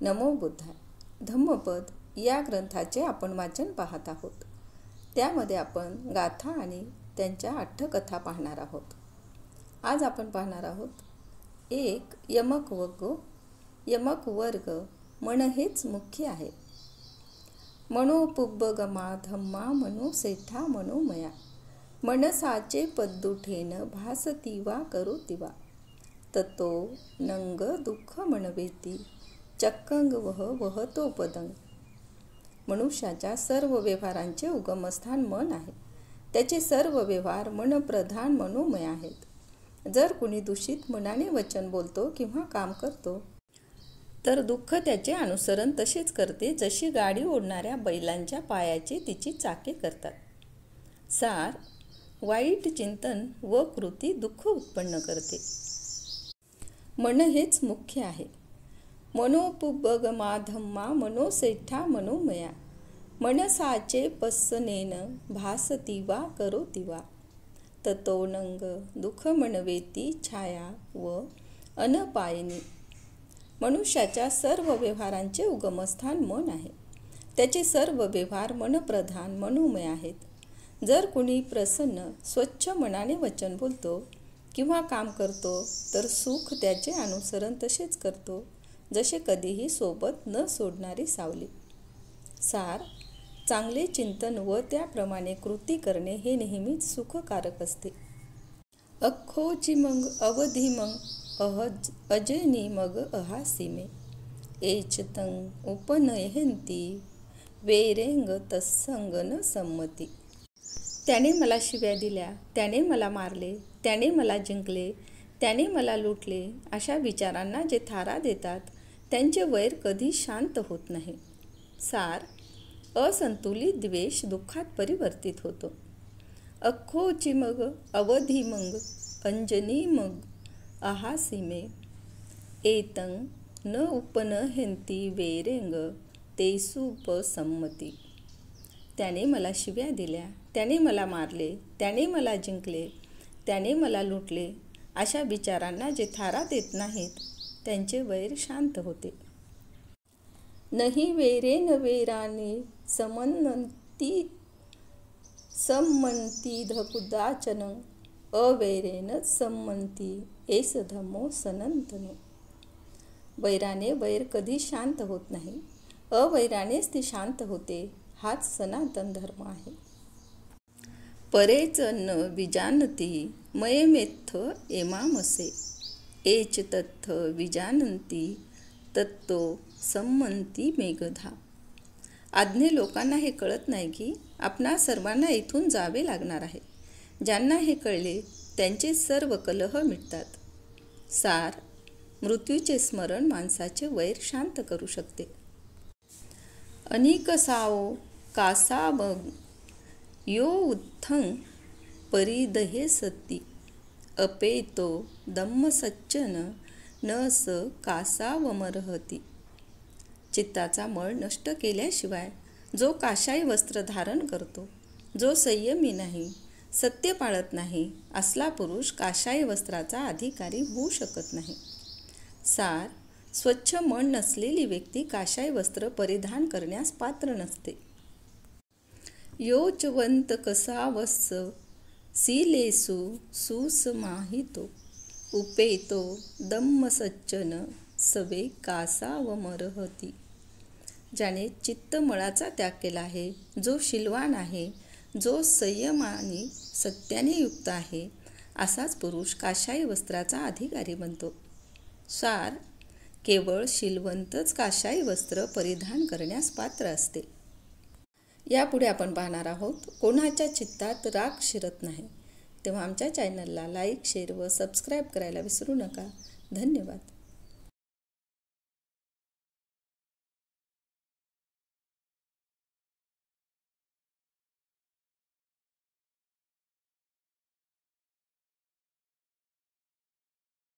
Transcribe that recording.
नमो बुद्धाय. धम्मपद या ग्रंथाचे आपण वाचन पाहत आहोत. त्यामध्ये आपण गाथा आणि त्यांच्या अट्टकथा पाहणार आहोत. आज आपण पाहणार आहोत एक यमक वर्ग मन हेच मुख्य आहे. मनोपुब्बगमा धम्मा मनो सेठा मनोमया मनसाचे पद्दुठेन भासतीवा करोतीवा ततो नंग दुःख मनवेती चक्कंग वहतो पदंग. मनुष्याच्या सर्व व्यवहारांचे उगमस्थान मन आहे. त्याचे सर्व व्यवहार मनप्रधान मनोमय आहेत. जर कुणी दूषित मनाने वचन बोलतो किंवा काम करतो तर दुःख त्याचे अनुसरण तसेच करते जशी गाडी ओढणाऱ्या बैलांच्या पायाचे तिची चाके करतात. सार वाईट चिंतन व कृती दुःख उत्पन्न करते. मन हेच मुख्य आहे. मनोपुब्बगमा धम्मा मनोसेठा मनोमया मनसाचे पस्सनेन भासतीवा करोतीवा ततो नंग दुःख मनवेती छाया व अनपायनी. मनुष्याच्या सर्व व्यवहारांचे उगमस्थान मन आहे. त्याचे सर्व व्यवहार मनप्रधान मनोमय आहेत. जर कुणी प्रसन्न स्वच्छ मनाने वचन बोलतो किंवा काम करतो तर सुख त्याचे अनुसरण तसेच करतो जसे कधीही सोबत न सोडणारी सावली. सार चांगले चिंतन व त्याप्रमाणे कृती करणे हे नेहमीच सुखकारक असते. अख्खोची मग अवधी मग अजनी मग अहासीमे एचतंग उपनयहंती वेरेंग तत्संग न संमती. त्याने मला शिव्या दिल्या, त्याने मला मारले, त्याने मला जिंकले, त्याने मला लुटले अशा विचारांना जे थारा देतात त्यांचे वैर कधी शांत होत नाही. सार असंतुलित द्वेष दुःखात परिवर्तित होतो. अख्खोची मग अवधी मग अंजनी मग अहासीमे एतं न उपनहंती वेरेंग तेसुपसंमती. त्याने मला शिव्या दिल्या, त्याने मला मारले, त्याने मला जिंकले, त्याने मला लुटले अशा विचारांना जे थारा देत नाहीत त्यांचे वैर शांत होते. नही वेरेन वेराने सम्मंती धकुदाचन अवैरेनच सम्मंती एस धम्मो सनातनो. वैराने वैर कधी शांत होत नाही, अवैरानेच ती शांत होते. हाच सनातन धर्म आहे. परेच न विजानती मयमेत्थ एमामसे एच तत्थ विजानंती तत्तो संमंती मेघधा. आज्ञे लोकांना हे कळत नाही की आपणा सर्वांना इथून जावे लागणार आहे. ज्यांना हे कळले त्यांचे सर्व कलह मिटतात. सार मृत्यूचे स्मरण माणसाचे वैर शांत करू शकते. अनिकसाओ कासाबग यो उत्थं परिदहे सती अपेतो दम्मसच्चन न स कासावमर्हती. चित्ताचा मळ नष्ट केल्याशिवाय जो काशाई वस्त्र धारण करतो, जो संयमी नाही, सत्य पाळत नाही असला पुरुष काशाई वस्त्राचा अधिकारी होऊ शकत नाही. सार स्वच्छ मन नसलेली व्यक्ती काशाई वस्त्र परिधान करण्यास पात्र नसते. योचवंत कसावस्स सीलेसु सुसमाहितो उपेतो दम्मसच्चन सवे कासावमर्हती. ज्याने चित्तमळाचा त्याग केला आहे, जो शीलवान आहे, जो संयमाने सत्याने युक्त आहे असाच पुरुष काशाई वस्त्राचा अधिकारी बनतो. सार केवळ शीलवंतच काशाई वस्त्र परिधान करण्यास पात्र असते. यापुढे आपण पाहणार आहोत कोणाच्या चित्तात राग शिरत नाही. तेव्हा आमच्या चॅनलला लाईक, शेअर व सबस्क्राईब करायला विसरू नका. धन्यवाद.